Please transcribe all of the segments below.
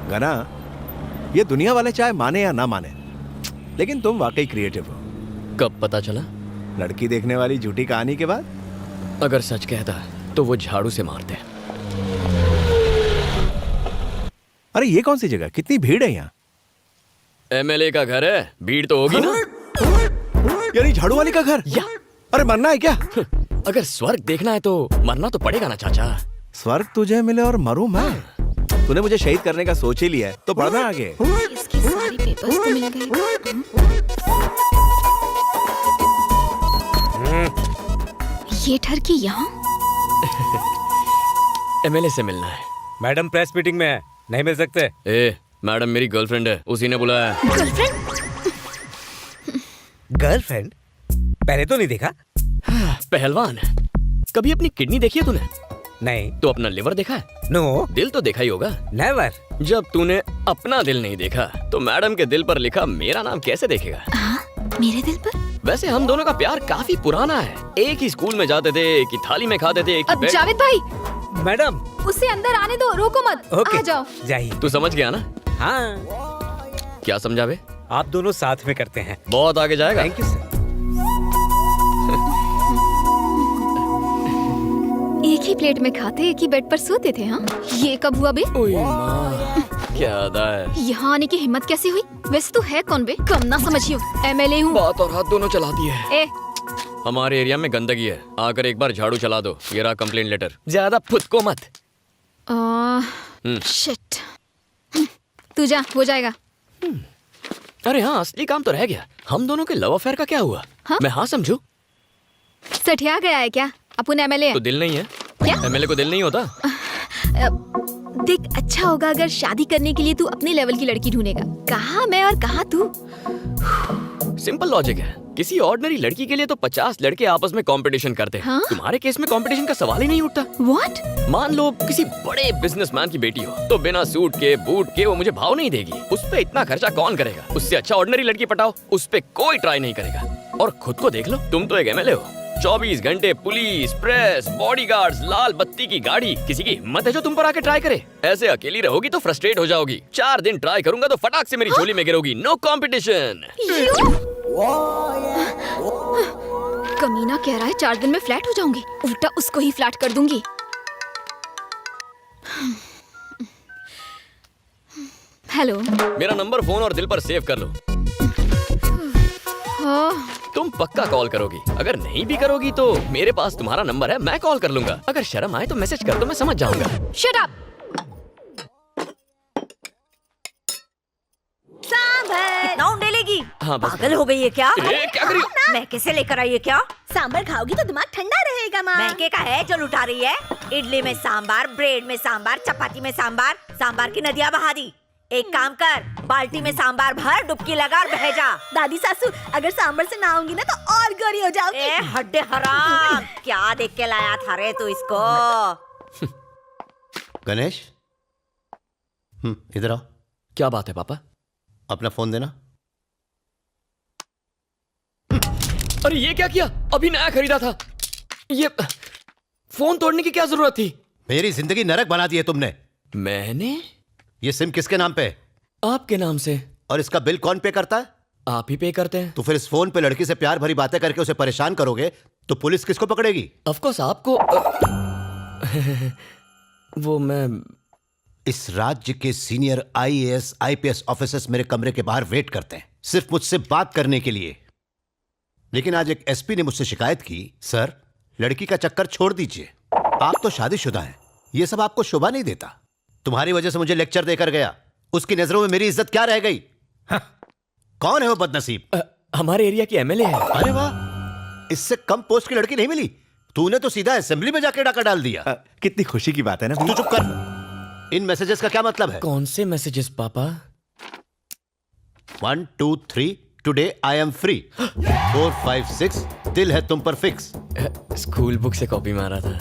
गना, ये दुनिया वाले चाहे माने या ना माने, लेकिन तुम वाकई क्रिएटिव हो। कब पता चला? लड़की देखने वाली झूठी कहानी के बाद। अगर सच कहता तो वो झाड़ू से मारते। अरे ये कौन सी जगह, कितनी भीड़ है यहाँ? एमएलए का घर है, भीड़ तो होगी ना। यानी झाड़ू वाली का घर? या अरे मरना है क्या? अगर स्वर्ग देखना है तो मरना तो पड़ेगा ना चाचा। स्वर्ग तुझे मिले और मरूं मैं? तूने मुझे शहीद करने का सोच ही लिया है, तो पढ़ना आगे। इसके सारे पेपर्स तो मिल गए। ये ठरकी यहाँ? एमएलए से मिलना है। मैडम प्रेस मीटिंग में है, नहीं मिल सकते। ए, मैडम मेरी गर्लफ्रेंड है, उसी ने बुलाया है। गर्लफ्रेंड? गर्लफ्रेंड? पहले तो नहीं देखा। पहलवान, कभी अपनी किडनी देखी है तूने? नहीं। तो अपना लिवर देखा है? नो। दिल तो देखा ही होगा। नेवर। जब तूने अपना दिल नहीं देखा तो मैडम के दिल पर लिखा मेरा नाम कैसे देखेगा? हाँ, मेरे दिल पर? वैसे हम दोनों का प्यार काफी पुराना है। एक ही स्कूल में जाते थे, एक ही थाली में खाते थे, एक ही बेड। जावेद भाई, मैडम उसे अंदर आने दो, रोको मत। ओके, आ जाओ। जाइए। तू समझ गया ना? हाँ। क्या समझावे? आप दोनों साथ में करते हैं। बहुत आगे जाएगा। Thank you sir. एक ही प्लेट में खाते, एक ही बेड पर सोते थे। हाँ, ये कब हुआ बे? ओए माँ, क्या अदा है। यहाँ आने की हिम्मत कैसे हुई? वैसे तू है कौन बे? कम ना समझियो, एमएलए हूँ। बात और हाथ दोनों चलाती है। ए, हमारे एरिया में गंदगी है, आकर एक बार झाड़ू चला दो। ये रहा कंप्लेंट लेटर। ज्यादा फुदको मत। शिट। तू जा, हो जाएगा। अरे हाँ, असली काम तो रह गया। हम दोनों के लव अफेयर का क्या हुआ? हाँ? मैं हाँ समझू। सठिया गया है क्या? अपन एमएलए तो दिल नहीं है? क्या? एमएलए को दिल नहीं होता? देख, अच्छा होगा अगर शादी करने के लिए तू अपने लेवल की लड़की ढूंढेगा। कहाँ मैं और कहाँ तू? सिंपल लॉजिक है। किसी ऑर्डिनरी लड़की के लिए तो 50 लड़के आपस में कंपटीशन करते हैं। हाँ? तुम्हारे केस में कंपटीशन का सवाल ही नहीं उठता। What? मान लो किसी बड़े बिजनेसमैन की बेटी हो, तो बिना सूट के बूट के वो मुझे भाव नहीं देगी। उस पे इतना खर्चा कौन करेगा? उससे अच्छा ऑर्डिनरी लड़की पटाओ, उस पे कोई ट्राई नहीं करेगा। और खुद को देख लो, तुम तो एक एमएलए हो। 24 घंटे पुलिस, प्रेस, बॉडीगार्ड्स, लाल बत्ती की गाड़ी। किसी की हिम्मत है जो तुम पर आके ट्राई करे? ऐसे अकेली रहोगी तो फ्रस्ट्रेट हो जाओगी। 4 दिन ट्राई करूंगा तो फटाक से मेरी झोली में गिरोगी। No competition. कमीना कह रहा है 4 दिन में फ्लैट हो जाऊंगी, उल्टा उसको ही फ्लैट कर दूंगी। हेलो। मेरा नंबर फोन और दिल पर सेव कर लो। तुम पक्का कॉल करोगी। अगर नहीं भी करोगी तो मेरे पास तुम्हारा नंबर है, मैं कॉल कर लूंगा। अगर शर्म आए तो मैसेज कर दो, मैं समझ जाऊंगा। Shut up. कितना उंडेलेगी? हाँ, बस। पागल हो गई है क्या? ए, क्या करी? मैं कैसे लेकर आई है क्या? सांबर खाओगी तो दिमाग ठंडा रहेगा माँ। महके का है जो लुटा रही है। इडली में सांबार, ब्रेड में सांबार, चपाती में सांबार, सांबार की नदियाँ बहा दी। एक काम कर, बाल्टी में सांबार भर, डुबकी लगा और बह जा। दादी सासू, अगर सांबर से ना आऊंगी ना तो और गोरी हो जाओगी। ए हड्डे हराम, क्या देख के लाया था रे तू इसको? गणेश, इधर आओ। क्या बात है पापा? अपना फोन देना। अरे ये क्या किया? अभी नया खरीदा था। ये फोन तोड़ने की क्या जरूरत थी? मेरी जिंदगी नरक बना दी है तुमने। मैंने? ये सिम किसके नाम पे है? आपके नाम से। और इसका बिल कौन पे करता है? आप ही पे करते हैं। तो फिर इस फोन पे लड़की से प्यार भरी बातें करके उसे परेशान करोगे तो पुलिस किसको पकड़ेगी? ऑफ कोर्स आपको। वो मैं। इस राज्य के सीनियर IAS IPS ऑफिसर्स मेरे कमरे के बाहर वेट करते हैं, सिर्फ मुझसे बात करने के लिए। लेकिन आज एक SP ने मुझसे शिकायत की, सर लड़की का चक्कर छोड़ दीजिए, आप तो शादीशुदा हैं, ये सब आपको शोभा नहीं देता। तुम्हारी वजह से मुझे लेक्चर देकर गया, उसकी नजरों में मेरी इज्जत क्या रह गई? कौन है वो बदनसीब? हमारे एरिया की MLA है। अरे वाह, इससे कम पोस्ट की लड़की नहीं मिली। तूने तो सीधा असेंबली में जाके डाका डाल दिया। कितनी खुशी की बात है ना। तू चुप कर। इन मैसेजेस का क्या मतलब है? कौन से मैसेजेस पापा? 1 2 3 टुडे आई एम फ्री। 4 5 6 दिल है तुम पर फिक्स। स्कूल बुक से कॉपी मारा था।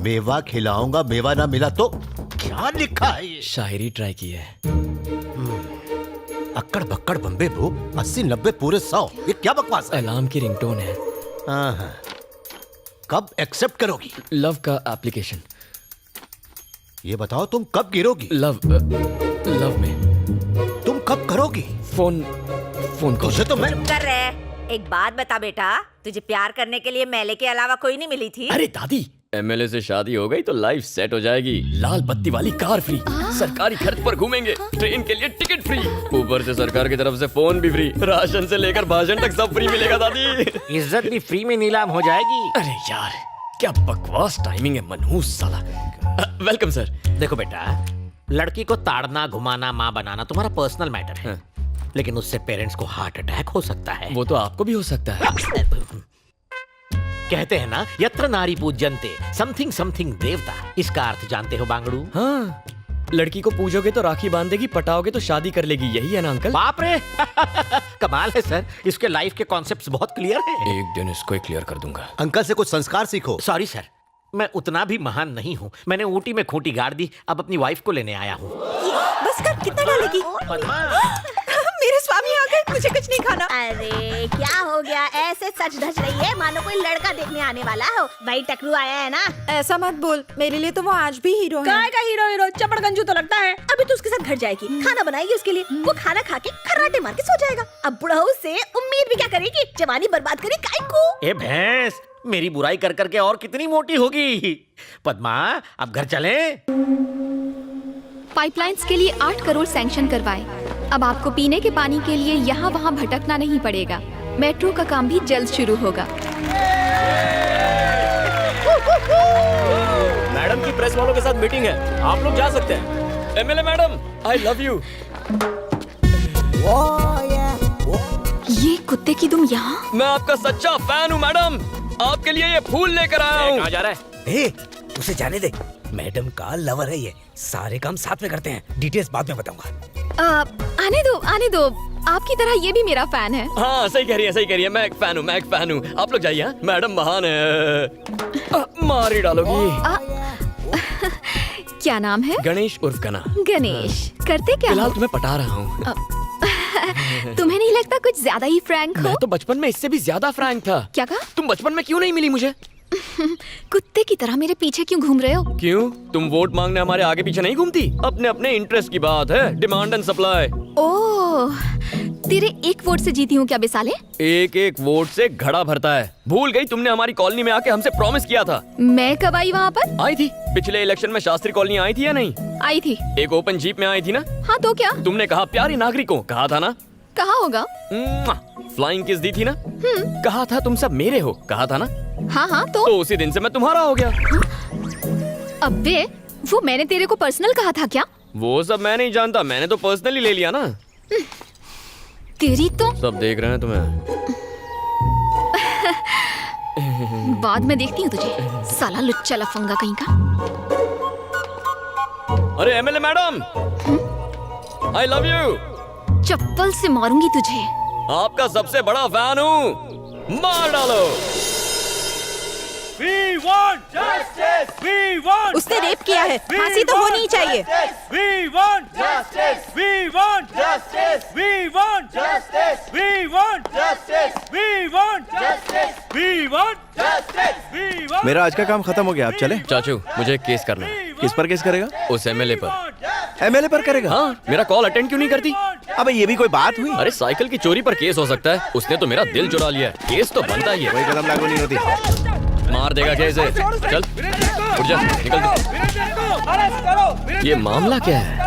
मेवा खिलाऊंगा, मेवा ना मिला तो? क्या लिखा है ये? शायरी ट्राई की है। अक्कड़ बक्कड़ बम्बे ब्रो, 80 90 पूरे 100। ये क्या बकवास है? अलार्म की रिंगटोन है। कब एक्सेप्ट करोगी? लव का एप्लीकेशन। ये बताओ तुम कब गिरोगी? लव में तुम कब करोगी? फोन तुझे तो मैं चुप कर रहे। एक बात बता बेटा, तुझे प्यार करने के लिए मेले के अलावा कोई नहीं मिली थी? अरे दादी, एमएलए से शादी हो गई तो लाइफ सेट हो जाएगी। लाल बत्ती वाली कार फ्री, सरकारी खर्च पर घूमेंगे, ट्रेन के लिए टिकट फ्री, ऊपर से सरकार की तरफ से फोन भी फ्री, राशन से लेकर भाषण तक सब फ्री मिलेगा दादी। इज्जत भी फ्री में नीलाम हो जाएगी। अरे यार क्या बकवास टाइमिंग है मनहूस साला। Welcome sir. देखो बेटा, लड़की को ताड़ना घुमाना माँ बनाना तुम्हारा पर्सनल मैटर है, लेकिन उससे पेरेंट्स को हार्ट अटैक हो सकता है। वो तो आपको भी हो सकता है। कहते हैं ना, यत्र नारी पूज्यन्ते समथिंग समथिंग देवता। इसका अर्थ जानते हो बांगड़ू? हाँ, लड़की को पूजोगे तो राखी बांधेगी, पटाओगे तो शादी कर लेगी, यही है ना अंकल? बाप रे कमाल है सर, इसके लाइफ के कॉन्सेप्ट्स बहुत क्लियर हैं। एक दिन इसको ही क्लियर कर दूंगा। अंकल से कुछ संस्कार सीखो। सॉरी सर, मैं उतना भी महान नहीं हूँ। मैंने ऊटी में खूंटी गाड़ दी, अब अपनी वाइफ को लेने आया हूँ। बस कर, कितना डालेगी? मेरे स्वामी आ गए, मुझे कुछ नहीं खाना। अरे क्या हो गया, ऐसे सच धज रही है मानो कोई लड़का देखने आने वाला हो। भाई टकरू आया है ना। ऐसा मत बोल, मेरे लिए तो वो आज भी हीरो है। काय का हीरो चपड़गंजू तो लगता है। अभी तो उसके साथ घर जाएगी, खाना बनाएगी उसके लिए, वो खाना खा के खर्राटे मार के सो जाएगा। अब बुढ़ाऊ से उम्मीद भी क्या करेगी, जवानी बर्बाद करी काय को। ए भैंस, मेरी बुराई कर करके और कितनी मोटी होगी। पद्मा, अब घर चलें? पाइपलाइंस के लिए 8 करोड़ सैंक्शन करवाए। अब आपको पीने के पानी के लिए यहाँ वहाँ भटकना नहीं पड़ेगा। मेट्रो का काम भी जल्द शुरू होगा। मैडम की प्रेस वालों के साथ मीटिंग है, आप लोग जा सकते हैं। MLA madam, I love you. ये कुत्ते की दुम यहाँ? मैं आपका सच्चा फैन हूँ मैडम, आपके लिए ये फूल लेकर आया हूँ। कहाँ जा रहा है? उसे जाने दे, मैडम का लवर है ये। सारे काम साथ में करते हैं, डिटेल्स बाद में बताऊंगा। आने दो। आपकी तरह ये भी मेरा फैन है। हाँ सही कह रही है, मैं एक फैन हूँ। आप लोग जाइए, मैडम महान है। मार ही डालोगी। क्या नाम है? गणेश उर्फ गना। गणेश, करते क्या फिलहाल हो? तुम्हें पटा रहा हूँ। तुम्हें नहीं लगता कुछ ज्यादा ही फ्रैंक हो? मैं तो बचपन में इससे भी ज्यादा फ्रैंक था। क्या कहा? तुम बचपन में क्यों नहीं मिली मुझे? कुत्ते की तरह मेरे पीछे क्यों घूम रहे हो? क्यों, तुम वोट मांगने हमारे आगे पीछे नहीं घूमती? अपने अपने इंटरेस्ट की बात है, डिमांड एंड सप्लाई। ओह, तेरे एक वोट से जीती हूँ क्या बेसाले? एक वोट से घड़ा भरता है। भूल गई तुमने हमारी कॉलोनी में आके हमसे प्रॉमिस किया था। मैं कब आई वहाँ पर? आई थी पिछले इलेक्शन में। शास्त्री कॉलोनी आई थी या नहीं? आई थी। एक ओपन जीप में आई थी ना? हाँ तो क्या? तुमने कहा प्यारे नागरिकों, कहा था ना? कहा होगा। फ्लाइंग किस दी थी ना? कहा था तुम सब मेरे हो, कहा था ना? हाँ तो उसी दिन से मैं तुम्हारा हो गया। अबे, वो मैंने तेरे को पर्सनल कहा था क्या? वो सब मैं नहीं जानता, मैंने तो पर्सनली ले लिया ना। तेरी तो सब देख रहे हैं तुम्हें। बाद में देखती हूँ तुझे, साला लुच्चा लफंगा कहीं का। अरे MLA madam, I love you. चप्पल से मारूंगी तुझे। आपका सबसे बड़ा फैन हूँ, मार डालो। We want justice. We want उसने रेप किया है, फांसी तो होनी ही चाहिए। We want justice. We want justice. We want justice. We want justice. We want justice. We want justice. We want। मेरा आज का काम खत्म हो गया, आप चले? चाचू, मुझे एक केस करना है। किस पर केस करेगा? उस एमएलए पर। एमएलए पर करेगा? हाँ, मेरा कॉल अटेंड क्यों नहीं करती? अबे ये भी कोई बात हुई? अरे साइकिल की चोरी पर केस हो सकता है, उसने तो मेरा दिल चुरा लिया है। केस तो बनता ही है। कोई कदम लागू नहीं होती। मार देगा कैसे? चल उठ जा, निकल दे। ये मामला क्या है?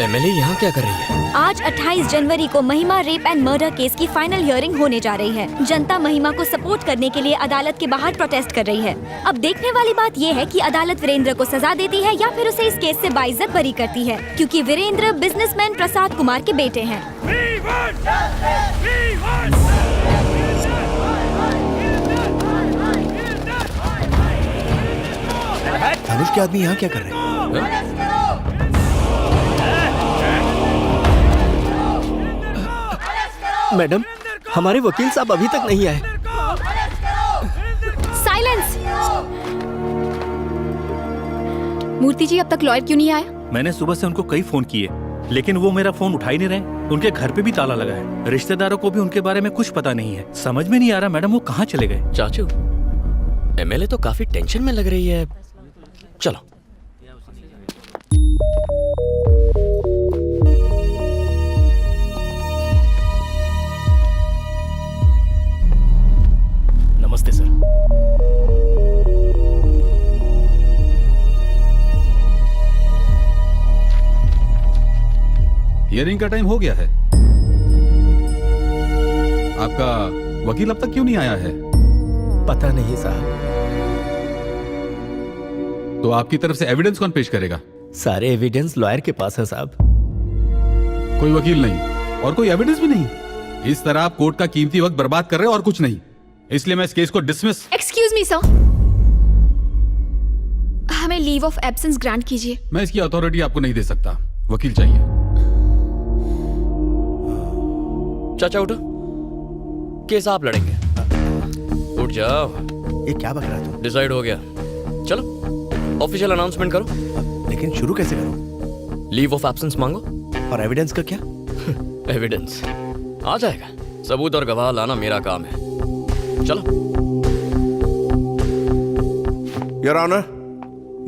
एमएलए यहाँ क्या कर रही है? आज 28 जनवरी को महिमा रेप एंड मर्डर केस की फाइनल हियरिंग होने जा रही है। जनता महिमा को सपोर्ट करने के लिए अदालत के बाहर प्रोटेस्ट कर रही है। अब देखने वाली बात ये है कि अदालत वीरेंद्र को सजा देती है या फिर उसे इस केस से बाइज्जत बरी करती है, क्योंकि वीरेंद्र बिजनेसमैन प्रसाद कुमार के बेटे हैं। धनुष के आदमी यहाँ क्या कर रहे हैं? मैडम, हमारे वकील साहब अभी तक नहीं आए। साइलेंस। मूर्ति जी, अब तक लॉयर क्यों नहीं आया? मैंने सुबह से उनको कई फोन किए, लेकिन वो मेरा फोन उठा ही नहीं रहे। उनके घर पे भी ताला लगा है। रिश्तेदारों को भी उनके बारे में कुछ पता नहीं है। समझ में नहीं आ रहा मैडम वो कहाँ चले गए। चाचू, एमएलए तो काफी टेंशन में लग रही है। चलो। नमस्ते सर। हियरिंग का टाइम हो गया है। आपका वकील अब तक क्यों नहीं आया है? पता नहीं साहब। तो आपकी तरफ से एविडेंस कौन पेश करेगा? सारे एविडेंस लॉयर के पास है साहब। कोई वकील नहीं और कोई एविडेंस भी नहीं। इस तरह आप कोर्ट का कीमती वक्त बर्बाद कर रहे हो और कुछ नहीं। इसलिए मैं इस केस को डिसमिस। एक्सक्यूज मी सर, हमें लीव ऑफ एब्सेंस ग्रांट कीजिए। मैं इसकी अथॉरिटी आपको नहीं दे सकता। वकील चाहिए। चाचा उठो, केस आप लड़ेंगे। उठ जाओ। ये क्या बक रहा है तू? डिसाइड हो गया। चलो ऑफिशियल अनाउंसमेंट करो। लेकिन शुरू कैसे करूं? लीव ऑफ एब्सेंस मांगो। और एविडेंस का क्या? एविडेंस आ जाएगा। सबूत और गवाह लाना मेरा काम है। चलो। योर ऑनर,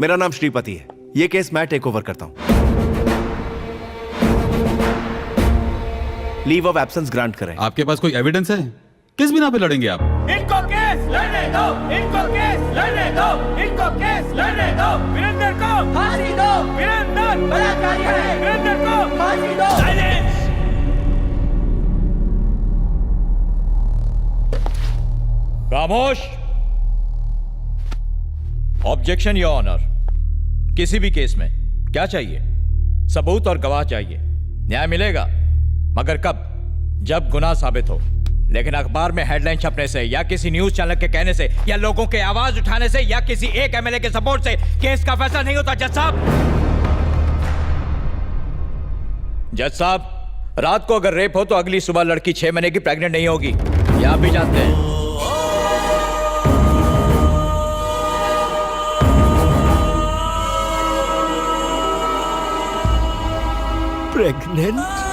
मेरा नाम श्रीपति है। ये केस मैं टेक ओवर करता हूं। लीव ऑफ एब्सेंस ग्रांट करें। आपके पास कोई एविडेंस है? किस बिना पे लड़ेंगे आप? इनको केस लड़ने दो, इनको केस लड़ने दो, इनको केस लड़ने दो। वीरेंद्र को फांसी दो, वीरेंद्र बलात्कारी है, वीरेंद्र को फांसी दो। साइलेंस। खामोश। Objection your honour. किसी भी केस में क्या चाहिए? सबूत और गवाह चाहिए। न्याय मिलेगा, मगर कब? जब गुनाह साबित हो। लेकिन अखबार में हेडलाइन छपने से या किसी न्यूज चैनल के कहने से या लोगों के आवाज उठाने से या किसी एक एमएलए के सपोर्ट से केस का फैसला नहीं होता। जज साहब, जज साहब, रात को अगर रेप हो तो अगली सुबह लड़की 6 महीने की प्रेग्नेंट नहीं होगी। ये आप भी जानते हैं। प्रेग्नेंट?